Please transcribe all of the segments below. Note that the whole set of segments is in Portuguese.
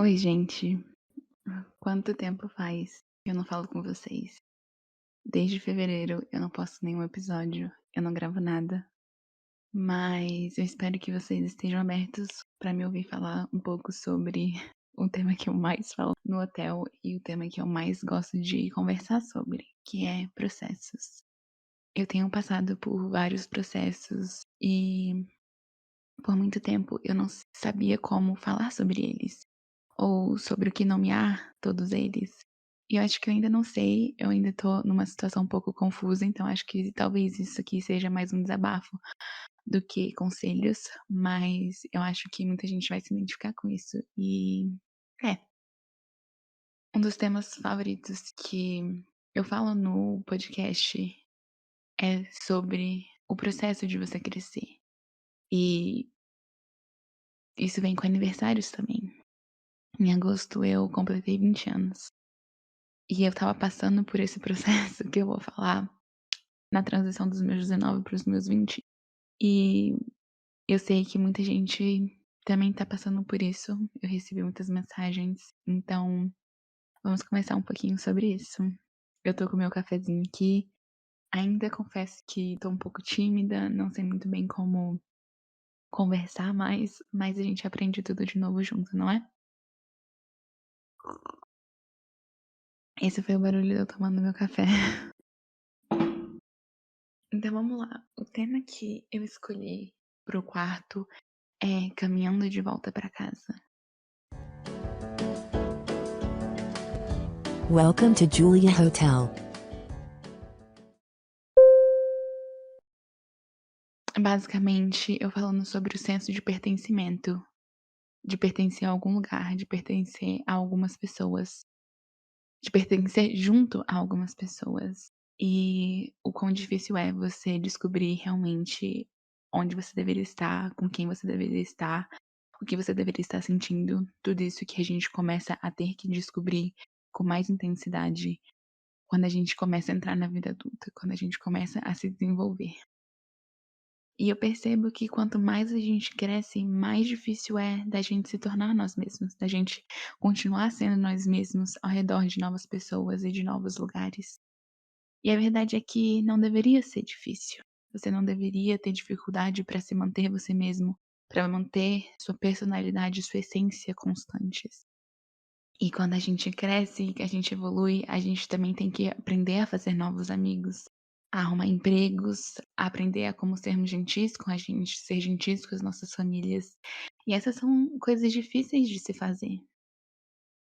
Oi, gente. Quanto tempo faz que eu não falo com vocês? Desde fevereiro eu não posto nenhum episódio, eu não gravo nada. Mas eu espero que vocês estejam abertos para me ouvir falar um pouco sobre o tema que eu mais falo no hotel e o tema que eu mais gosto de conversar sobre, que é processos. Eu tenho passado por vários processos e por muito tempo eu não sabia como falar sobre eles, ou sobre o que nomear todos eles. E eu acho que eu ainda não sei, eu ainda tô numa situação um pouco confusa, então acho que talvez isso aqui seja mais um desabafo do que conselhos, mas eu acho que muita gente vai se identificar com isso. E é, um dos temas favoritos que eu falo no podcast é sobre o processo de você crescer. E isso vem com aniversários também. Em agosto eu completei 20 anos. E eu estava passando por esse processo que eu vou falar na transição dos meus 19 para os meus 20. E eu sei que muita gente também tá passando por isso. Eu recebi muitas mensagens. Então, vamos conversar um pouquinho sobre isso. Eu tô com meu cafezinho aqui. Ainda confesso que tô um pouco tímida, não sei muito bem como conversar mais, mas a gente aprende tudo de novo junto, não é? Esse foi o barulho de eu tomando meu café. Então vamos lá. O tema que eu escolhi pro quarto é caminhando de volta pra casa. Welcome to Julia Hotel. Basicamente, eu falando sobre o senso de pertencimento, de pertencer a algum lugar, de pertencer a algumas pessoas, de pertencer junto a algumas pessoas. E o quão difícil é você descobrir realmente onde você deveria estar, com quem você deveria estar, o que você deveria estar sentindo. Tudo isso que a gente começa a ter que descobrir com mais intensidade quando a gente começa a entrar na vida adulta, quando a gente começa a se desenvolver. E eu percebo que quanto mais a gente cresce, mais difícil é da gente se tornar nós mesmos, da gente continuar sendo nós mesmos ao redor de novas pessoas e de novos lugares. E a verdade é que não deveria ser difícil. Você não deveria ter dificuldade para se manter você mesmo, para manter sua personalidade, sua essência constantes. E quando a gente cresce, que a gente evolui, a gente também tem que aprender a fazer novos amigos, a arrumar empregos, a aprender a como sermos gentis com a gente, ser gentis com as nossas famílias. E essas são coisas difíceis de se fazer.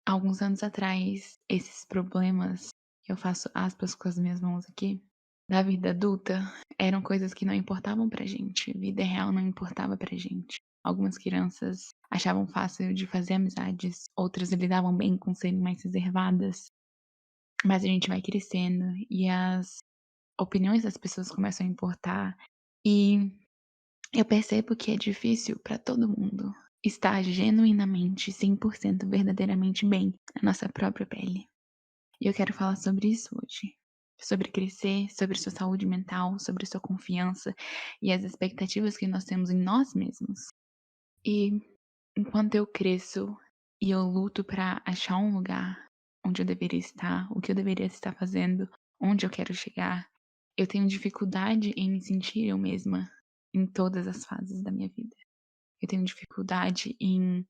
Alguns anos atrás, esses problemas, eu faço aspas com as minhas mãos aqui, da vida adulta, eram coisas que não importavam pra gente. Vida real não importava pra gente. Algumas crianças achavam fácil de fazer amizades, outras lidavam bem com serem mais reservadas. Mas a gente vai crescendo e as opiniões das pessoas começam a importar. E eu percebo que é difícil pra todo mundo estar genuinamente, 100% verdadeiramente bem na nossa própria pele. E eu quero falar sobre isso hoje. Sobre crescer, sobre sua saúde mental, sobre sua confiança e as expectativas que nós temos em nós mesmos. E enquanto eu cresço e eu luto pra achar um lugar onde eu deveria estar, o que eu deveria estar fazendo, onde eu quero chegar, eu tenho dificuldade em me sentir eu mesma em todas as fases da minha vida. Eu tenho dificuldade em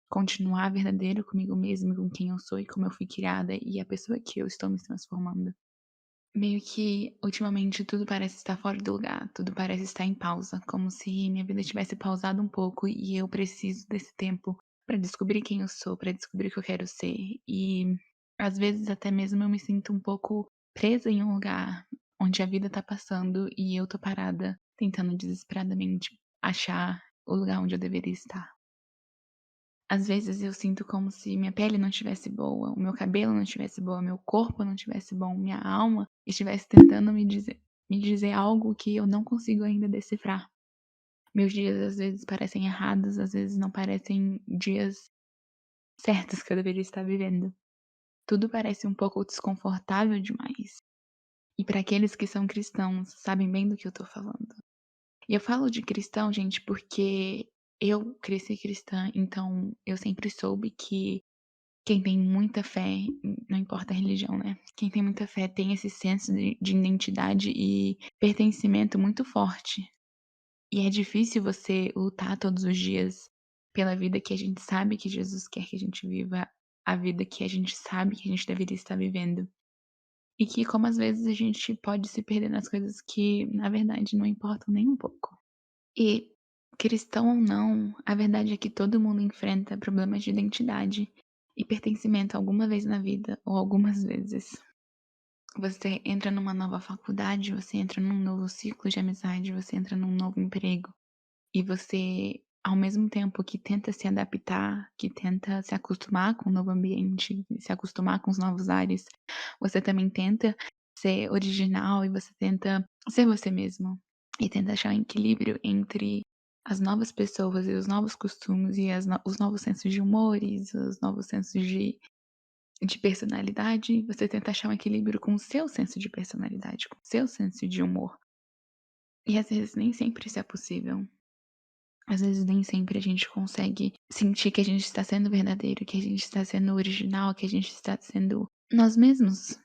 continuar verdadeiro comigo mesma, com quem eu sou e como eu fui criada e a pessoa que eu estou me transformando. Meio que, ultimamente, tudo parece estar fora do lugar, tudo parece estar em pausa, como se minha vida tivesse pausado um pouco e eu preciso desse tempo pra descobrir quem eu sou, pra descobrir o que eu quero ser. E às vezes até mesmo eu me sinto um pouco presa em um lugar onde a vida tá passando e eu tô parada, tentando desesperadamente achar o lugar onde eu deveria estar. Às vezes eu sinto como se minha pele não estivesse boa, o meu cabelo não estivesse boa, meu corpo não estivesse bom, minha alma estivesse tentando me dizer algo que eu não consigo ainda decifrar. Meus dias às vezes parecem errados, às vezes não parecem dias certos que eu deveria estar vivendo. Tudo parece um pouco desconfortável demais. E para aqueles que são cristãos, sabem bem do que eu tô falando. E eu falo de cristão, gente, porque eu cresci cristã, então eu sempre soube que quem tem muita fé, não importa a religião, né, quem tem muita fé tem esse senso de identidade e pertencimento muito forte. E é difícil você lutar todos os dias pela vida que a gente sabe que Jesus quer que a gente viva, a vida que a gente sabe que a gente deveria estar vivendo. E que como às vezes a gente pode se perder nas coisas que, na verdade, não importam nem um pouco. E, cristão ou não, a verdade é que todo mundo enfrenta problemas de identidade e pertencimento alguma vez na vida, ou algumas vezes. Você entra numa nova faculdade, você entra num novo ciclo de amizade, você entra num novo emprego. E você, ao mesmo tempo que tenta se adaptar, que tenta se acostumar com o novo ambiente, se acostumar com os novos ares, você também tenta ser original e você tenta ser você mesmo. E tenta achar um equilíbrio entre as novas pessoas e os novos costumes e os novos sensos de humores, os novos sensos de personalidade. Você tenta achar um equilíbrio com o seu senso de personalidade, com o seu senso de humor. E às vezes nem sempre isso é possível. Às vezes nem sempre a gente consegue sentir que a gente está sendo verdadeiro, que a gente está sendo original, que a gente está sendo nós mesmos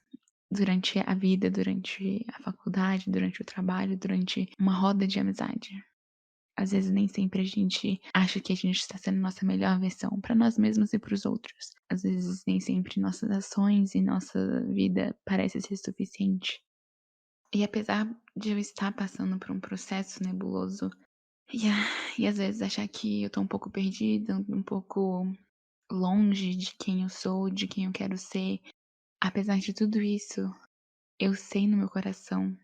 durante a vida, durante a faculdade, durante o trabalho, durante uma roda de amizade. Às vezes nem sempre a gente acha que a gente está sendo nossa melhor versão para nós mesmos e para os outros. Às vezes nem sempre nossas ações e nossa vida parece ser suficiente. E apesar de eu estar passando por um processo nebuloso e às vezes achar que eu tô um pouco perdida, um pouco longe de quem eu sou, de quem eu quero ser. Apesar de tudo isso, eu sei no meu coração,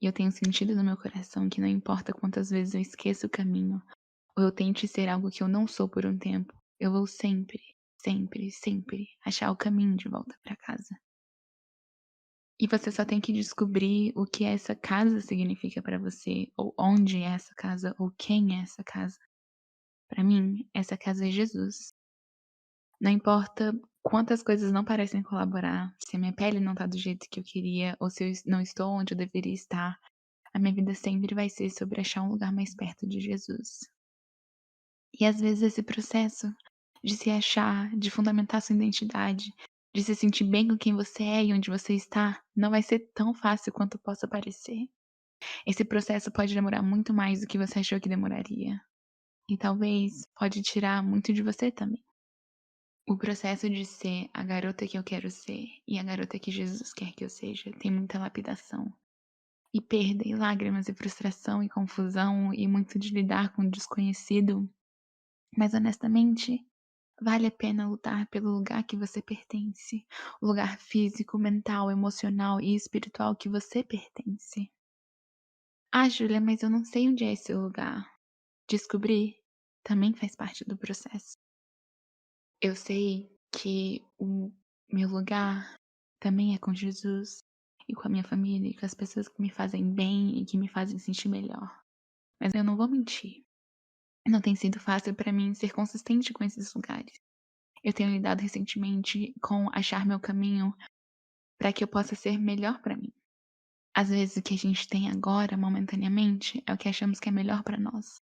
e eu tenho sentido no meu coração que não importa quantas vezes eu esqueça o caminho, ou eu tente ser algo que eu não sou por um tempo, eu vou sempre, sempre, sempre achar o caminho de volta pra casa. E você só tem que descobrir o que essa casa significa pra você, ou onde é essa casa, ou quem é essa casa. Pra mim, essa casa é Jesus. Não importa quantas coisas não parecem colaborar, se a minha pele não tá do jeito que eu queria, ou se eu não estou onde eu deveria estar, a minha vida sempre vai ser sobre achar um lugar mais perto de Jesus. E às vezes esse processo de se achar, de fundamentar sua identidade, de se sentir bem com quem você é e onde você está, não vai ser tão fácil quanto possa parecer. Esse processo pode demorar muito mais do que você achou que demoraria. E talvez pode tirar muito de você também. O processo de ser a garota que eu quero ser e a garota que Jesus quer que eu seja tem muita lapidação. E perda, e lágrimas, e frustração, e confusão, e muito de lidar com o desconhecido. Mas honestamente, vale a pena lutar pelo lugar que você pertence. O lugar físico, mental, emocional e espiritual que você pertence. Ah, Júlia, mas eu não sei onde é esse lugar. Descobrir também faz parte do processo. Eu sei que o meu lugar também é com Jesus, e com a minha família, e com as pessoas que me fazem bem e que me fazem sentir melhor. Mas eu não vou mentir, não tem sido fácil pra mim ser consistente com esses lugares. Eu tenho lidado recentemente com achar meu caminho pra que eu possa ser melhor pra mim. Às vezes o que a gente tem agora, momentaneamente, é o que achamos que é melhor pra nós.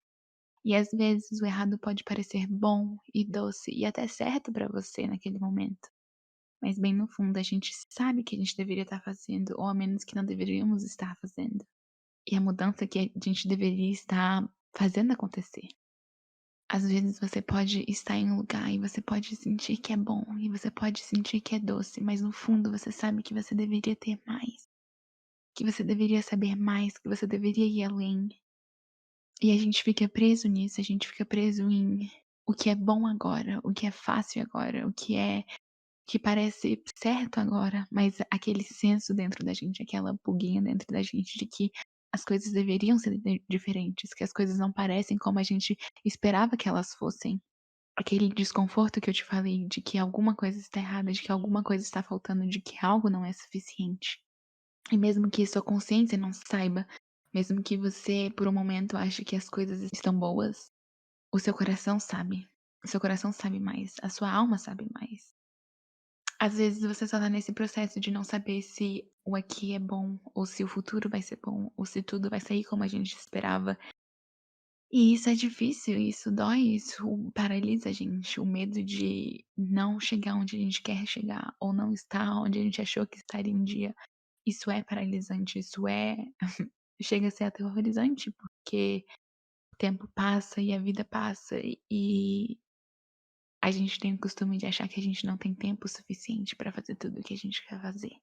E às vezes o errado pode parecer bom e doce e até certo pra você naquele momento. Mas bem no fundo a gente sabe que a gente deveria estar fazendo, ou ao menos que não deveríamos estar fazendo. E a mudança que a gente deveria estar fazendo acontecer. Às vezes você pode estar em um lugar e você pode sentir que é bom, e você pode sentir que é doce, mas no fundo você sabe que você deveria ter mais. Que você deveria saber mais, que você deveria ir além. E a gente fica preso nisso, a gente fica preso em o que é bom agora, o que é fácil agora, o que parece certo agora, mas aquele senso dentro da gente, aquela pulguinha dentro da gente de que as coisas deveriam ser diferentes, que as coisas não parecem como a gente esperava que elas fossem. Aquele desconforto que eu te falei de que alguma coisa está errada, de que alguma coisa está faltando, de que algo não é suficiente. E mesmo que sua consciência não saiba, mesmo que você por um momento ache que as coisas estão boas, o seu coração sabe. O seu coração sabe mais, a sua alma sabe mais. Às vezes você só tá nesse processo de não saber se o aqui é bom, ou se o futuro vai ser bom, ou se tudo vai sair como a gente esperava. E isso é difícil, isso dói, isso paralisa a gente. O medo de não chegar onde a gente quer chegar, ou não estar onde a gente achou que estaria um dia. Isso é paralisante, isso é chega a ser aterrorizante, porque o tempo passa e a vida passa, e a gente tem o costume de achar que a gente não tem tempo suficiente pra fazer tudo o que a gente quer fazer.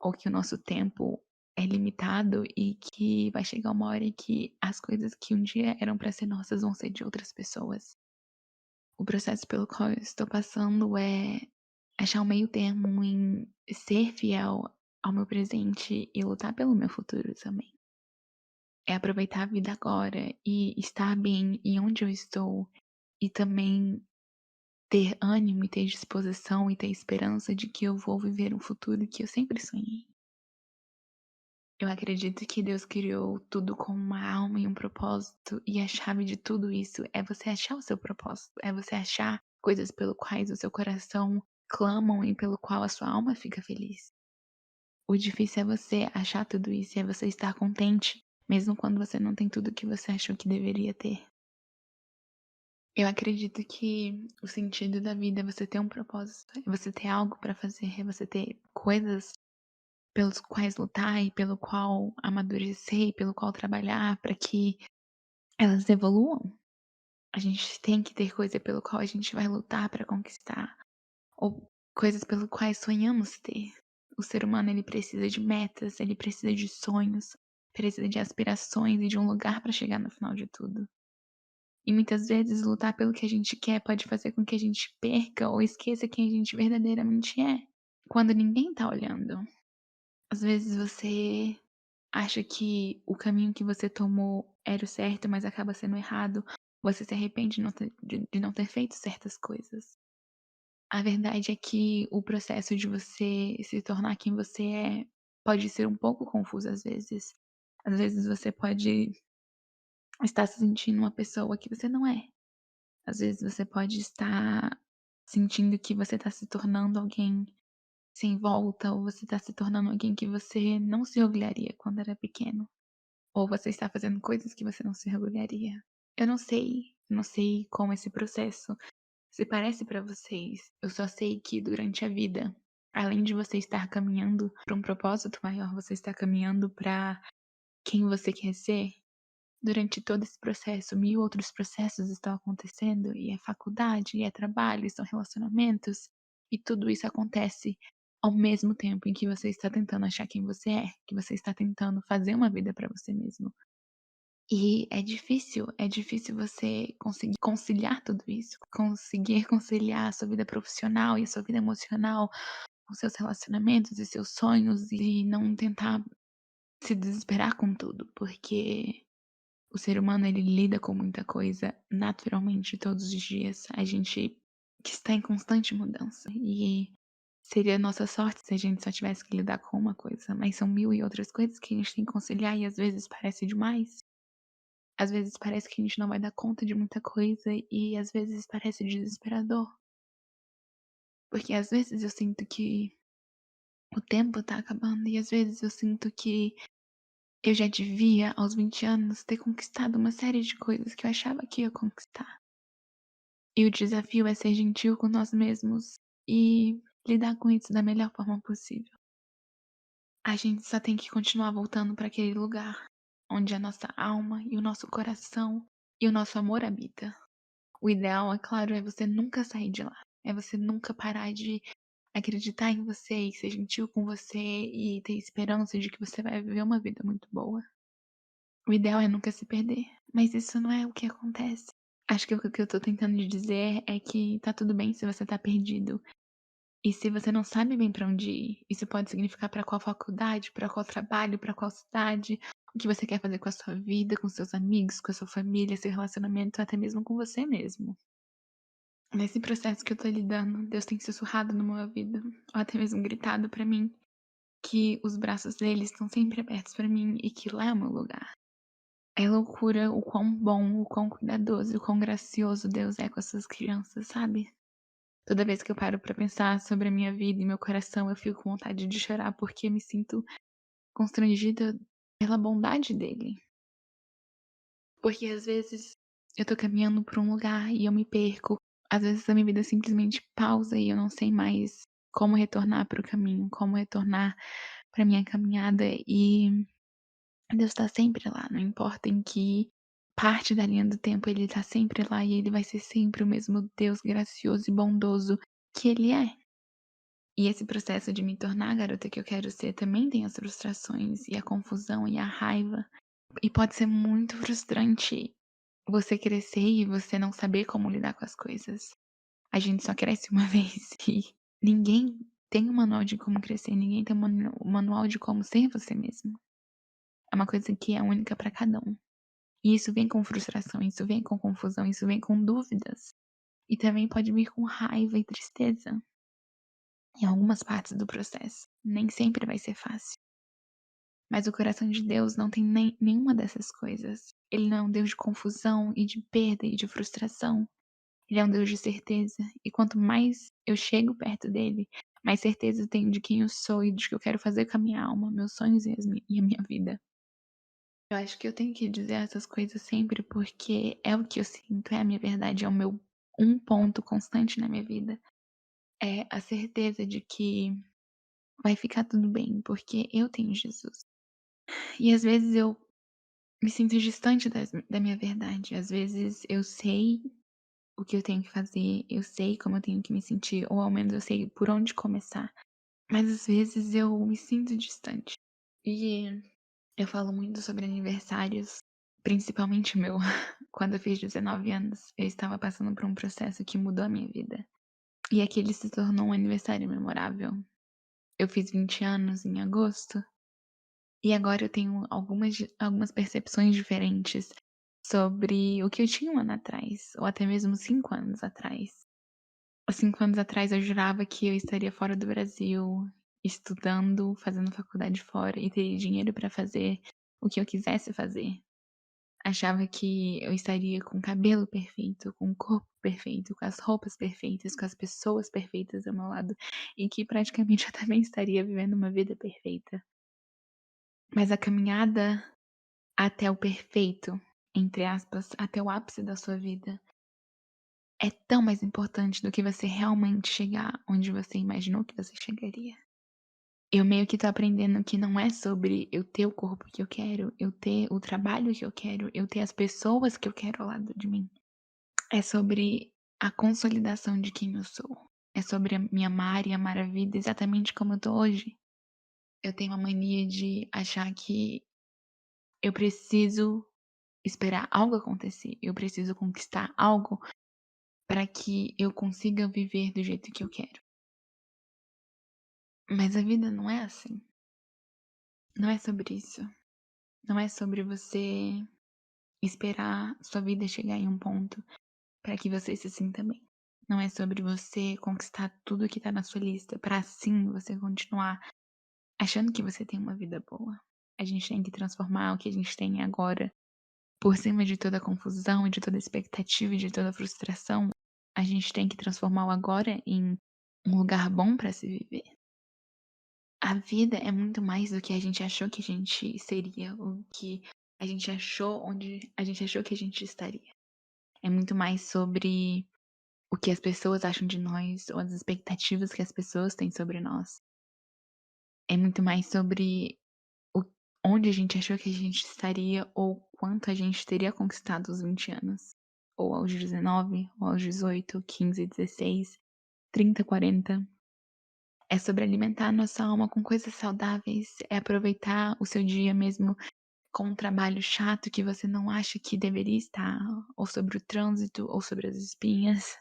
Ou que o nosso tempo é limitado e que vai chegar uma hora em que as coisas que um dia eram pra ser nossas vão ser de outras pessoas. O processo pelo qual eu estou passando é achar um meio termo em ser fiel ao meu presente e lutar pelo meu futuro também. É aproveitar a vida agora e estar bem em onde eu estou e também ter ânimo e ter disposição e ter esperança de que eu vou viver um futuro que eu sempre sonhei. Eu acredito que Deus criou tudo com uma alma e um propósito, e a chave de tudo isso é você achar o seu propósito, é você achar coisas pelo quais o seu coração clamam e pelo qual a sua alma fica feliz. O difícil é você achar tudo isso, é você estar contente, mesmo quando você não tem tudo que você achou que deveria ter. Eu acredito que o sentido da vida é você ter um propósito, é você ter algo pra fazer, é você ter coisas pelos quais lutar e pelo qual amadurecer e pelo qual trabalhar para que elas evoluam. A gente tem que ter coisa pelo qual a gente vai lutar para conquistar, ou coisas pelo quais sonhamos ter. O ser humano, ele precisa de metas, ele precisa de sonhos, precisa de aspirações e de um lugar para chegar no final de tudo. E muitas vezes lutar pelo que a gente quer pode fazer com que a gente perca ou esqueça quem a gente verdadeiramente é, quando ninguém tá olhando. Às vezes você acha que o caminho que você tomou era o certo, mas acaba sendo errado. Você se arrepende de não ter feito certas coisas. A verdade é que o processo de você se tornar quem você é pode ser um pouco confuso às vezes. Às vezes você pode estar se sentindo uma pessoa que você não é. Às vezes você pode estar sentindo que você está se tornando alguém sem volta, ou você está se tornando alguém que você não se orgulharia quando era pequeno. Ou você está fazendo coisas que você não se orgulharia. Eu não sei como esse processo se parece pra vocês. Eu só sei que durante a vida, além de você estar caminhando pra um propósito maior, você está caminhando pra quem você quer ser. Durante todo esse processo, 1000 outros processos estão acontecendo, e é faculdade, e é trabalho, e são relacionamentos, e tudo isso acontece ao mesmo tempo em que você está tentando achar quem você é, que você está tentando fazer uma vida pra você mesmo. E é difícil você conseguir conciliar tudo isso, conseguir conciliar a sua vida profissional e a sua vida emocional, os seus relacionamentos e seus sonhos, e não tentar se desesperar com tudo, porque o ser humano, ele lida com muita coisa naturalmente todos os dias. A gente que está em constante mudança, e seria nossa sorte se a gente só tivesse que lidar com uma coisa, mas são 1000 e outras coisas que a gente tem que conciliar, e às vezes parece demais. Às vezes parece que a gente não vai dar conta de muita coisa, e às vezes parece desesperador. Porque às vezes eu sinto que o tempo tá acabando, e às vezes eu sinto que eu já devia, aos 20 anos, ter conquistado uma série de coisas que eu achava que ia conquistar. E o desafio é ser gentil com nós mesmos e lidar com isso da melhor forma possível. A gente só tem que continuar voltando para aquele lugar onde a nossa alma e o nosso coração e o nosso amor habita. O ideal, é claro, é você nunca sair de lá. É você nunca parar de acreditar em você e ser gentil com você e ter esperança de que você vai viver uma vida muito boa. O ideal é nunca se perder, mas isso não é o que acontece. Acho que o que eu tô tentando dizer é que tá tudo bem se você tá perdido. E se você não sabe bem pra onde ir, isso pode significar pra qual faculdade, pra qual trabalho, pra qual cidade, o que você quer fazer com a sua vida, com seus amigos, com a sua família, seu relacionamento, até mesmo com você mesmo. Nesse processo que eu tô lidando, Deus tem sussurrado no meu ouvido, ou até mesmo gritado pra mim, que os braços dele estão sempre abertos pra mim e que lá é o meu lugar. É loucura o quão bom, o quão cuidadoso e o quão gracioso Deus é com as suas crianças, sabe? Toda vez que eu paro pra pensar sobre a minha vida e meu coração, eu fico com vontade de chorar porque me sinto constrangida pela bondade dele. Porque às vezes eu tô caminhando pra um lugar e eu me perco. Às vezes a minha vida simplesmente pausa e eu não sei mais como retornar para o caminho, como retornar pra minha caminhada e Deus tá sempre lá, não importa em que parte da linha do tempo ele tá sempre lá e ele vai ser sempre o mesmo Deus gracioso e bondoso que ele é. E esse processo de me tornar a garota que eu quero ser também tem as frustrações e a confusão e a raiva. E pode ser muito frustrante você crescer e você não saber como lidar com as coisas. A gente só cresce uma vez e ninguém tem um manual de como crescer, ninguém tem um manual de como ser você mesmo. É uma coisa que é única pra cada um. E isso vem com frustração, isso vem com confusão, isso vem com dúvidas. E também pode vir com raiva e tristeza em algumas partes do processo. Nem sempre vai ser fácil. Mas o coração de Deus não tem nenhuma dessas coisas. Ele não é um Deus de confusão e de perda e de frustração. Ele é um Deus de certeza. E quanto mais eu chego perto dele, mais certeza eu tenho de quem eu sou e de que eu quero fazer com a minha alma, meus sonhos e a minha vida. Eu acho que eu tenho que dizer essas coisas sempre porque é o que eu sinto, é a minha verdade, é o meu um ponto constante na minha vida. É a certeza de que vai ficar tudo bem, porque eu tenho Jesus. E às vezes eu me sinto distante da minha verdade. Às vezes eu sei o que eu tenho que fazer, eu sei como eu tenho que me sentir, ou ao menos eu sei por onde começar. Mas às vezes eu me sinto distante. E eu falo muito sobre aniversários, principalmente o meu. Quando eu fiz 19 anos, eu estava passando por um processo que mudou a minha vida. E aquele se tornou um aniversário memorável. Eu fiz 20 anos em agosto, e agora eu tenho algumas percepções diferentes sobre o que eu tinha um ano atrás, ou até mesmo 5 anos atrás. Há 5 anos atrás eu jurava que eu estaria fora do Brasil, estudando, fazendo faculdade fora e teria dinheiro para fazer o que eu quisesse fazer. Achava que eu estaria com o cabelo perfeito, com o corpo perfeito, com as roupas perfeitas, com as pessoas perfeitas ao meu lado, e que praticamente eu também estaria vivendo uma vida perfeita. Mas a caminhada até o perfeito, entre aspas, até o ápice da sua vida, é tão mais importante do que você realmente chegar onde você imaginou que você chegaria. Eu meio que tô aprendendo que não é sobre eu ter o corpo que eu quero, eu ter o trabalho que eu quero, eu ter as pessoas que eu quero ao lado de mim. É sobre a consolidação de quem eu sou. É sobre me amar e amar a vida exatamente como eu tô hoje. Eu tenho uma mania de achar que eu preciso esperar algo acontecer, eu preciso conquistar algo para que eu consiga viver do jeito que eu quero. Mas a vida não é assim. Não é sobre isso. Não é sobre você esperar sua vida chegar em um ponto para que você se sinta bem. Não é sobre você conquistar tudo que tá na sua lista para assim você continuar achando que você tem uma vida boa. A gente tem que transformar o que a gente tem agora, por cima de toda a confusão e de toda a expectativa e de toda a frustração, a gente tem que transformar o agora em um lugar bom para se viver. A vida é muito mais do que a gente achou que a gente seria, o que a gente achou onde a gente achou que a gente estaria. É muito mais sobre o que as pessoas acham de nós ou as expectativas que as pessoas têm sobre nós. É muito mais sobre o onde a gente achou que a gente estaria ou quanto a gente teria conquistado aos 20 anos, ou aos 19, ou aos 18, 15, 16, 30, 40. É sobre alimentar a nossa alma com coisas saudáveis, é aproveitar o seu dia mesmo com um trabalho chato que você não acha que deveria estar, ou sobre o trânsito, ou sobre as espinhas,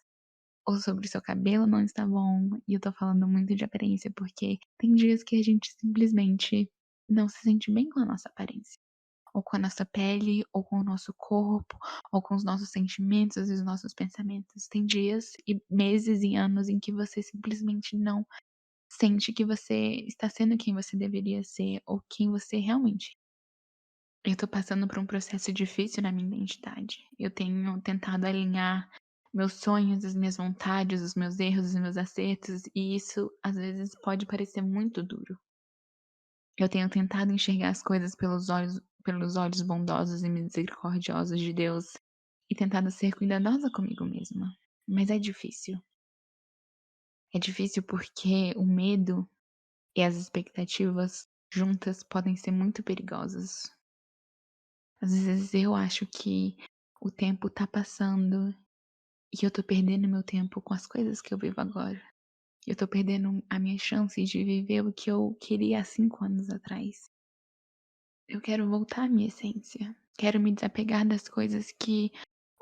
ou sobre o seu cabelo não está bom. E eu tô falando muito de aparência, porque tem dias que a gente simplesmente não se sente bem com a nossa aparência, ou com a nossa pele, ou com o nosso corpo, ou com os nossos sentimentos e os nossos pensamentos. Tem dias e meses e anos em que você simplesmente não sente que você está sendo quem você deveria ser ou quem você realmente é. Eu tô passando por um processo difícil na minha identidade. Eu tenho tentado alinhar meus sonhos, as minhas vontades, os meus erros, os meus acertos, e isso às vezes pode parecer muito duro. Eu tenho tentado enxergar as coisas pelos olhos pelos olhos bondosos e misericordiosos de Deus e tentado ser cuidadosa comigo mesma. Mas é difícil. É difícil porque o medo e as expectativas juntas podem ser muito perigosas. Às vezes eu acho que o tempo tá passando e eu tô perdendo meu tempo com as coisas que eu vivo agora. Eu tô perdendo a minha chance de viver o que eu queria há 5 anos atrás. Eu quero voltar à minha essência. Quero me desapegar das coisas que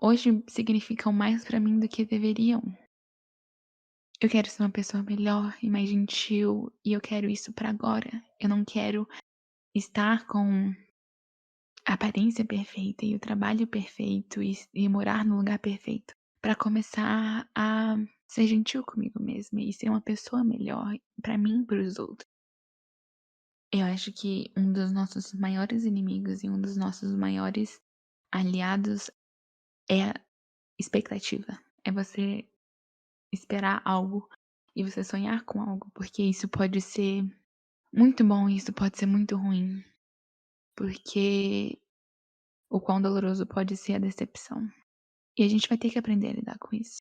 hoje significam mais pra mim do que deveriam. Eu quero ser uma pessoa melhor e mais gentil, e eu quero isso pra agora. Eu não quero estar com a aparência perfeita e o trabalho perfeito e morar no lugar perfeito pra começar a ser gentil comigo mesma e ser uma pessoa melhor pra mim e para os outros. Eu acho que um dos nossos maiores inimigos e um dos nossos maiores aliados é a expectativa. É você esperar algo e você sonhar com algo, porque isso pode ser muito bom e isso pode ser muito ruim, porque o quão doloroso pode ser a decepção. E a gente vai ter que aprender a lidar com isso.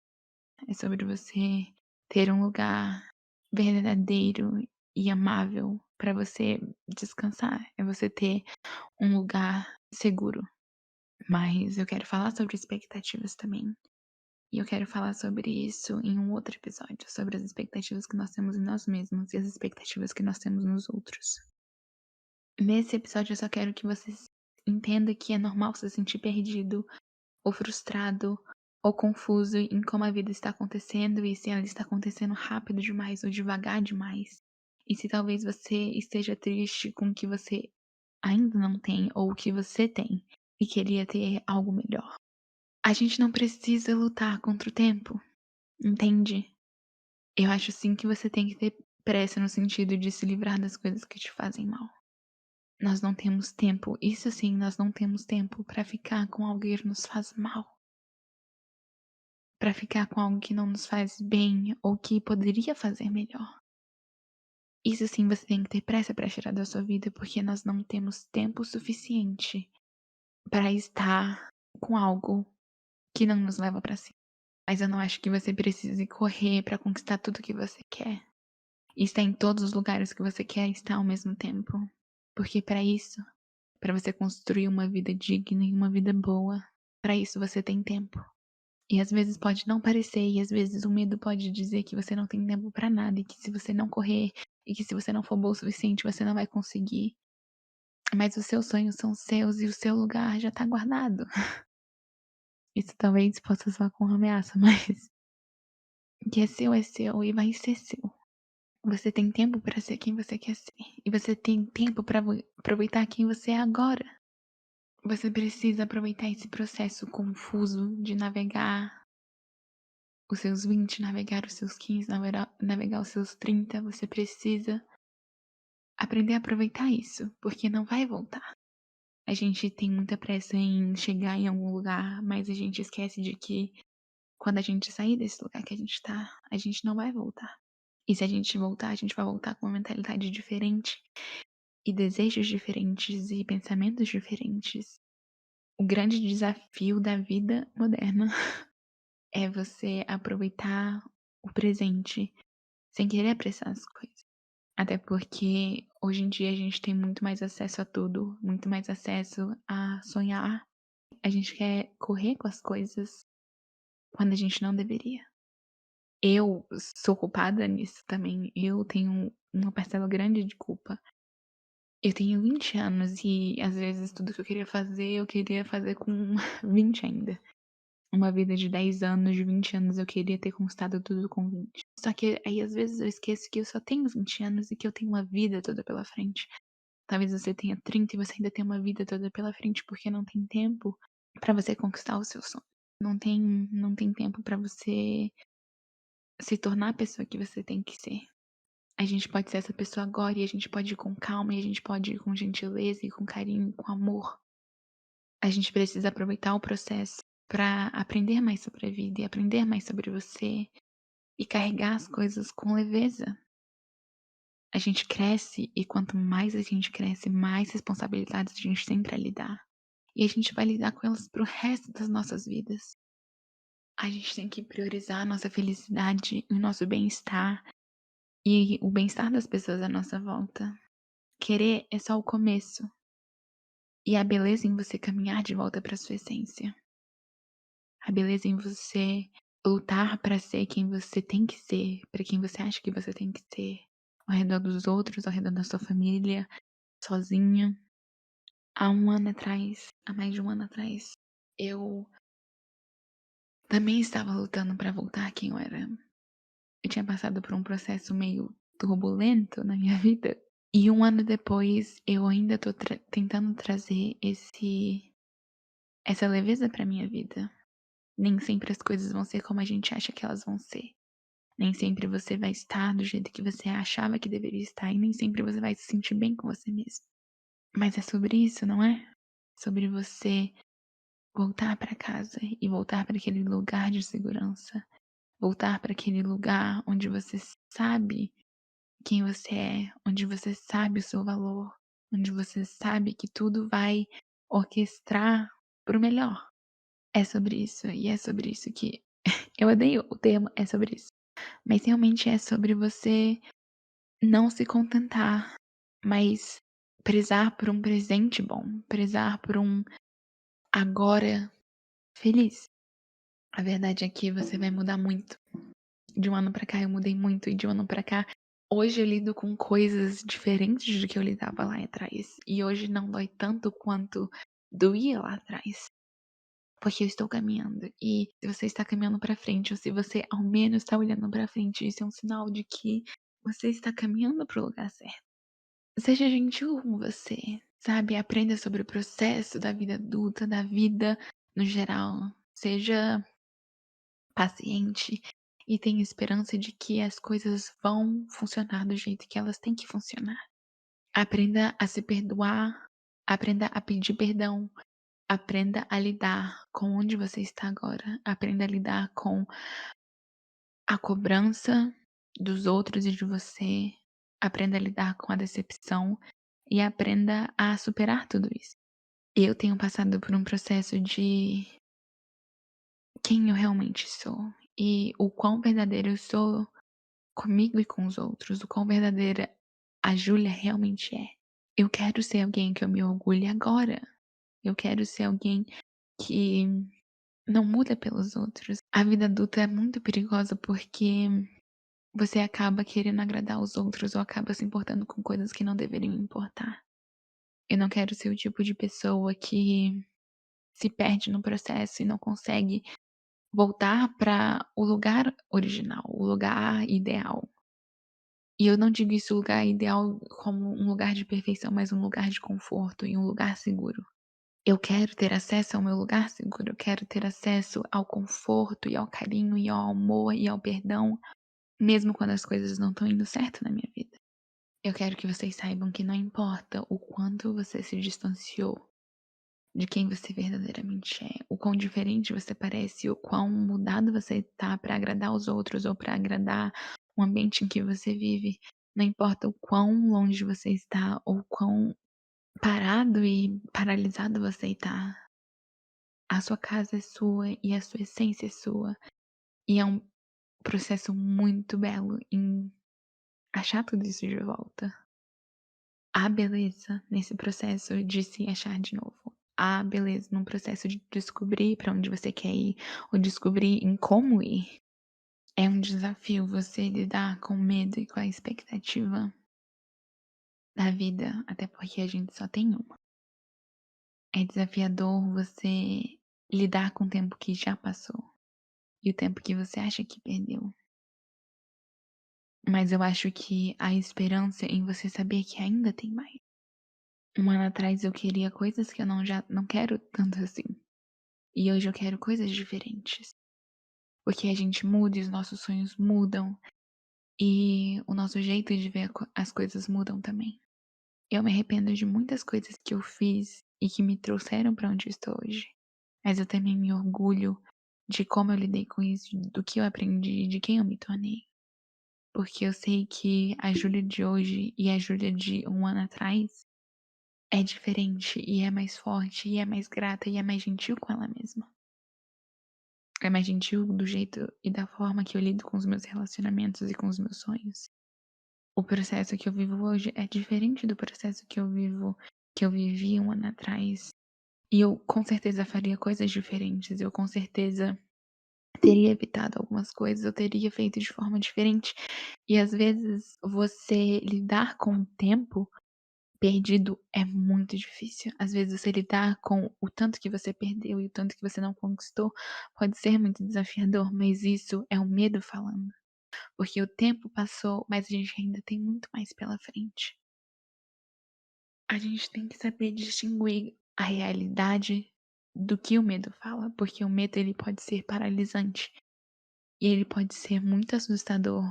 É sobre você ter um lugar verdadeiro e amável pra você descansar. É você ter um lugar seguro. Mas eu quero falar sobre expectativas também. E eu quero falar sobre isso em um outro episódio, sobre as expectativas que nós temos em nós mesmos e as expectativas que nós temos nos outros. Nesse episódio eu só quero que você entenda que é normal se sentir perdido, ou frustrado, ou confuso em como a vida está acontecendo e se ela está acontecendo rápido demais ou devagar demais. E se talvez você esteja triste com o que você ainda não tem ou o que você tem e queria ter algo melhor. A gente não precisa lutar contra o tempo, entende? Eu acho sim que você tem que ter pressa no sentido de se livrar das coisas que te fazem mal. Nós não temos tempo, isso sim, nós não temos tempo pra ficar com algo que nos faz mal. Pra ficar com algo que não nos faz bem ou que poderia fazer melhor. Isso sim você tem que ter pressa pra tirar da sua vida, porque nós não temos tempo suficiente pra estar com algo que não nos leva pra cima. Mas eu não acho que você precise correr pra conquistar tudo que você quer. E estar em todos os lugares que você quer estar ao mesmo tempo. Porque pra isso, pra você construir uma vida digna e uma vida boa, pra isso você tem tempo. E às vezes pode não parecer, e às vezes o medo pode dizer que você não tem tempo pra nada, e que se você não correr, e que se você não for boa o suficiente, você não vai conseguir. Mas os seus sonhos são seus e o seu lugar já tá guardado. Isso talvez possa soar como uma ameaça, mas o que é seu e vai ser seu. Você tem tempo pra ser quem você quer ser. E você tem tempo pra aproveitar quem você é agora. Você precisa aproveitar esse processo confuso de navegar os seus 20, navegar os seus 15, navegar os seus 30. Você precisa aprender a aproveitar isso, porque não vai voltar. A gente tem muita pressa em chegar em algum lugar, mas a gente esquece de que quando a gente sair desse lugar que a gente tá, a gente não vai voltar. E se a gente voltar, a gente vai voltar com uma mentalidade diferente e desejos diferentes e pensamentos diferentes. O grande desafio da vida moderna é você aproveitar o presente sem querer apressar as coisas. Até porque hoje em dia a gente tem muito mais acesso a tudo, muito mais acesso a sonhar. A gente quer correr com as coisas quando a gente não deveria. Eu sou culpada nisso também. Eu tenho uma parcela grande de culpa. Eu tenho 20 anos e às vezes tudo que eu queria fazer com 20 ainda. Uma vida de 10 anos, de 20 anos, eu queria ter conquistado tudo com 20. Só que aí às vezes eu esqueço que eu só tenho 20 anos e que eu tenho uma vida toda pela frente. Talvez você tenha 30 e você ainda tenha uma vida toda pela frente porque não tem tempo pra você conquistar o seu sonho. Não tem tempo pra você se tornar a pessoa que você tem que ser. A gente pode ser essa pessoa agora e a gente pode ir com calma e a gente pode ir com gentileza e com carinho, com amor. A gente precisa aproveitar o processo pra aprender mais sobre a vida e aprender mais sobre você e carregar as coisas com leveza. A gente cresce e quanto mais a gente cresce, mais responsabilidades a gente tem pra lidar. E a gente vai lidar com elas para o resto das nossas vidas. A gente tem que priorizar a nossa felicidade, o nosso bem-estar e o bem-estar das pessoas à nossa volta. Querer é só o começo. E a beleza em você caminhar de volta para sua essência. A beleza em você lutar para ser quem você tem que ser, para quem você acha que você tem que ser, ao redor dos outros, ao redor da sua família, sozinha. Há um ano atrás, há mais de um ano atrás, eu também estava lutando para voltar quem eu era. Eu tinha passado por um processo meio turbulento na minha vida. E um ano depois, eu ainda tô tentando trazer essa leveza pra minha vida. Nem sempre as coisas vão ser como a gente acha que elas vão ser. Nem sempre você vai estar do jeito que você achava que deveria estar. E nem sempre você vai se sentir bem com você mesmo. Mas é sobre isso, não é? Sobre você voltar pra casa e voltar para aquele lugar de segurança. Voltar para aquele lugar onde você sabe quem você é, onde você sabe o seu valor, onde você sabe que tudo vai orquestrar para o melhor. É sobre isso, e é sobre isso que eu odeio o termo "é sobre isso", mas realmente é sobre você não se contentar, mas prezar por um presente bom, prezar por um agora feliz. A verdade é que você vai mudar muito. De um ano pra cá eu mudei muito e de um ano pra cá, hoje eu lido com coisas diferentes do que eu lidava lá atrás. E hoje não dói tanto quanto doía lá atrás. Porque eu estou caminhando. E se você está caminhando pra frente, ou se você ao menos está olhando pra frente, isso é um sinal de que você está caminhando pro lugar certo. Seja gentil com você, sabe? Aprenda sobre o processo da vida adulta, da vida no geral. Seja paciente e tenha esperança de que as coisas vão funcionar do jeito que elas têm que funcionar. Aprenda a se perdoar, aprenda a pedir perdão, aprenda a lidar com onde você está agora, aprenda a lidar com a cobrança dos outros e de você, aprenda a lidar com a decepção e aprenda a superar tudo isso. Eu tenho passado por um processo de quem eu realmente sou e o quão verdadeiro eu sou comigo e com os outros, o quão verdadeira a Júlia realmente é. Eu quero ser alguém que eu me orgulhe agora. Eu quero ser alguém que não muda pelos outros. A vida adulta é muito perigosa porque você acaba querendo agradar os outros ou acaba se importando com coisas que não deveriam importar. Eu não quero ser o tipo de pessoa que se perde no processo e não consegue voltar para o lugar original, o lugar ideal. E eu não digo isso lugar ideal como um lugar de perfeição, mas um lugar de conforto e um lugar seguro. Eu quero ter acesso ao meu lugar seguro, eu quero ter acesso ao conforto e ao carinho e ao amor e ao perdão, mesmo quando as coisas não estão indo certo na minha vida. Eu quero que vocês saibam que não importa o quanto você se distanciou de quem você verdadeiramente é, o quão diferente você parece, o quão mudado você tá pra agradar os outros ou pra agradar o ambiente em que você vive. Não importa o quão longe você está ou quão parado e paralisado você tá. A sua casa é sua e a sua essência é sua. E é um processo muito belo em achar tudo isso de volta. Há beleza nesse processo de se achar de novo. Há beleza num processo de descobrir pra onde você quer ir, ou descobrir em como ir. É um desafio você lidar com o medo e com a expectativa da vida, até porque a gente só tem uma. É desafiador você lidar com o tempo que já passou e o tempo que você acha que perdeu. Mas eu acho que há esperança em você saber que ainda tem mais. Um ano atrás eu queria coisas que eu não quero tanto assim. E hoje eu quero coisas diferentes. Porque a gente muda e os nossos sonhos mudam. E o nosso jeito de ver as coisas mudam também. Eu me arrependo de muitas coisas que eu fiz e que me trouxeram pra onde eu estou hoje. Mas eu também me orgulho de como eu lidei com isso, do que eu aprendi, de quem eu me tornei. porque eu sei que a Júlia de hoje e a Júlia de um ano atrás é diferente e é mais forte e é mais grata e é mais gentil com ela mesma. É mais gentil do jeito e da forma que eu lido com os meus relacionamentos e com os meus sonhos. O processo que eu vivo hoje é diferente do processo que eu vivi um ano atrás. E eu com certeza faria coisas diferentes, eu com certeza teria evitado algumas coisas, eu teria feito de forma diferente. E às vezes você lidar com o tempo perdido é muito difícil. Às vezes você lidar com o tanto que você perdeu e o tanto que você não conquistou pode ser muito desafiador, mas isso é o medo falando. Porque o tempo passou, mas a gente ainda tem muito mais pela frente. A gente tem que saber distinguir a realidade do que o medo fala, porque o medo ele pode ser paralisante e ele pode ser muito assustador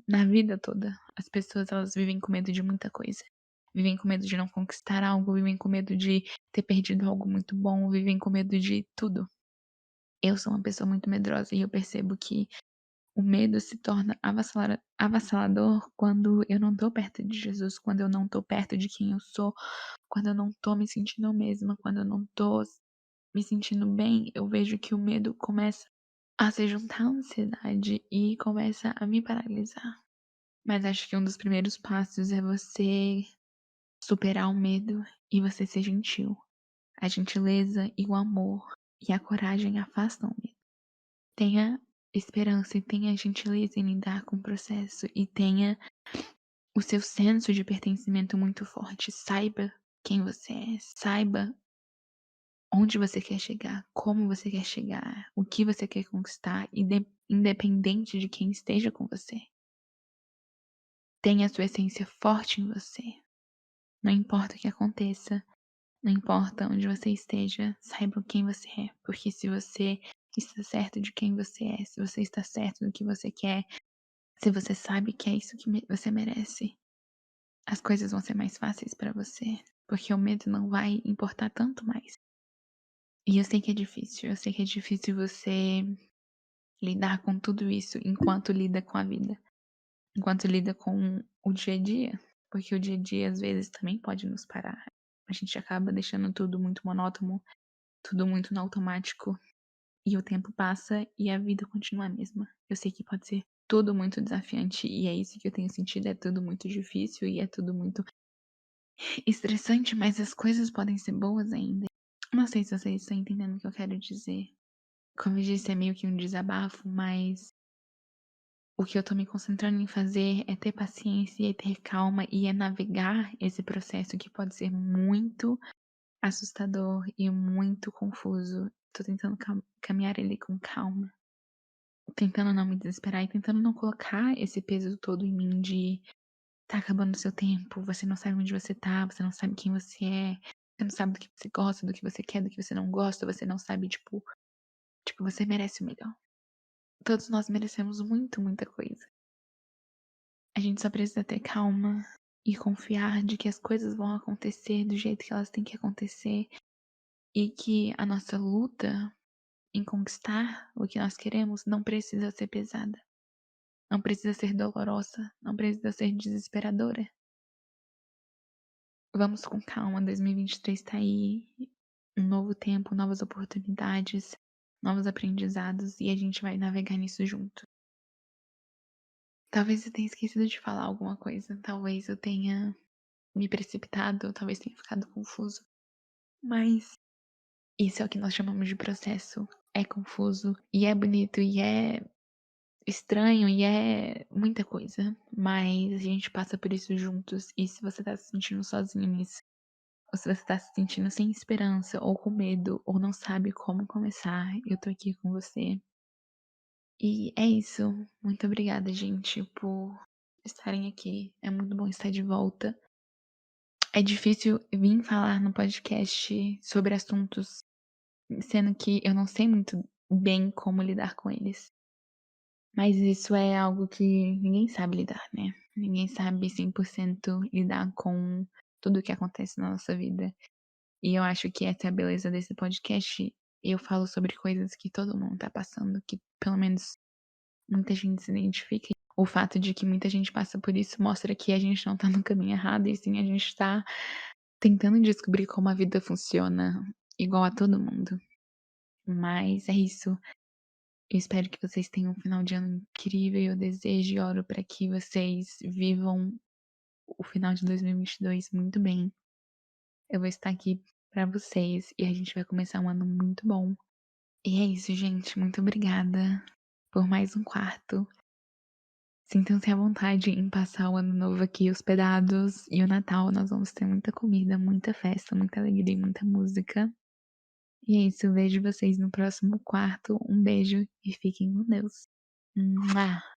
na vida toda. As pessoas elas vivem com medo de muita coisa. Vivem com medo de não conquistar algo, vivem com medo de ter perdido algo muito bom, vivem com medo de tudo. Eu sou uma pessoa muito medrosa e eu percebo que o medo se torna avassalador quando eu não tô perto de Jesus, quando eu não tô perto de quem eu sou, quando eu não tô me sentindo eu mesma, quando eu não tô me sentindo bem, eu vejo que o medo começa a se juntar à ansiedade e começa a me paralisar. Mas acho que um dos primeiros passos é você superar o medo e você ser gentil. A gentileza e o amor e a coragem afastam o medo. Tenha esperança e tenha gentileza em lidar com o processo e tenha o seu senso de pertencimento muito forte. Saiba quem você é, saiba onde você quer chegar, como você quer chegar, o que você quer conquistar, independente de quem esteja com você. Tenha a sua essência forte em você. Não importa o que aconteça, não importa onde você esteja, saiba quem você é. Porque se você está certo de quem você é, se você está certo do que você quer, se você sabe que é isso que você merece, as coisas vão ser mais fáceis para você. Porque o medo não vai importar tanto mais. E eu sei que é difícil, eu sei que é difícil você lidar com tudo isso enquanto lida com a vida, enquanto lida com o dia a dia, porque o dia a dia às vezes também pode nos parar. A gente acaba deixando tudo muito monótono, tudo muito no automático, e o tempo passa e a vida continua a mesma. Eu sei que pode ser tudo muito desafiante e é isso que eu tenho sentido, é tudo muito difícil e é tudo muito estressante, mas as coisas podem ser boas ainda. Não sei se vocês estão entendendo o que eu quero dizer. Como eu disse, é meio que um desabafo, mas o que eu tô me concentrando em fazer é ter paciência e ter calma e é navegar esse processo que pode ser muito assustador e muito confuso. Tô tentando caminhar ele com calma, tentando não me desesperar e tentando não colocar esse peso todo em mim de tá acabando o seu tempo, você não sabe onde você tá, você não sabe quem você não sabe do que você gosta, do que você quer, do que você não gosta, você não sabe, tipo, você merece o melhor. Todos nós merecemos muito, muita coisa. A gente só precisa ter calma e confiar de que as coisas vão acontecer do jeito que elas têm que acontecer e que a nossa luta em conquistar o que nós queremos não precisa ser pesada, não precisa ser dolorosa, não precisa ser desesperadora. Vamos com calma, 2023 tá aí, um novo tempo, novas oportunidades, novos aprendizados e a gente vai navegar nisso junto. Talvez eu tenha esquecido de falar alguma coisa, talvez eu tenha me precipitado, talvez tenha ficado confuso. Mas isso é o que nós chamamos de processo. É confuso, e é bonito, e é estranho, e é muita coisa. Mas a gente passa por isso juntos. E se você tá se sentindo sozinho nisso, ou se você tá se sentindo sem esperança, ou com medo, ou não sabe como começar, eu tô aqui com você. E é isso. Muito obrigada, gente, por estarem aqui. É muito bom estar de volta. É difícil vir falar no podcast sobre assuntos, sendo que eu não sei muito bem como lidar com eles. Mas isso é algo que ninguém sabe lidar, né? Ninguém sabe 100% lidar com tudo o que acontece na nossa vida. E eu acho que essa é a beleza desse podcast. Eu falo sobre coisas que todo mundo tá passando, que pelo menos muita gente se identifica. O fato de que muita gente passa por isso mostra que a gente não tá no caminho errado e sim a gente tá tentando descobrir como a vida funciona igual a todo mundo. Mas é isso. Eu espero que vocês tenham um final de ano incrível e eu desejo e oro para que vocês vivam o final de 2022 muito bem. Eu vou estar aqui pra vocês e a gente vai começar um ano muito bom. E é isso, gente. Muito obrigada por mais um quarto. Sintam-se à vontade em passar o ano novo aqui hospedados e o Natal nós vamos ter muita comida, muita festa, muita alegria e muita música. E é isso, vejo vocês no próximo quarto. Um beijo e fiquem com Deus. Mua.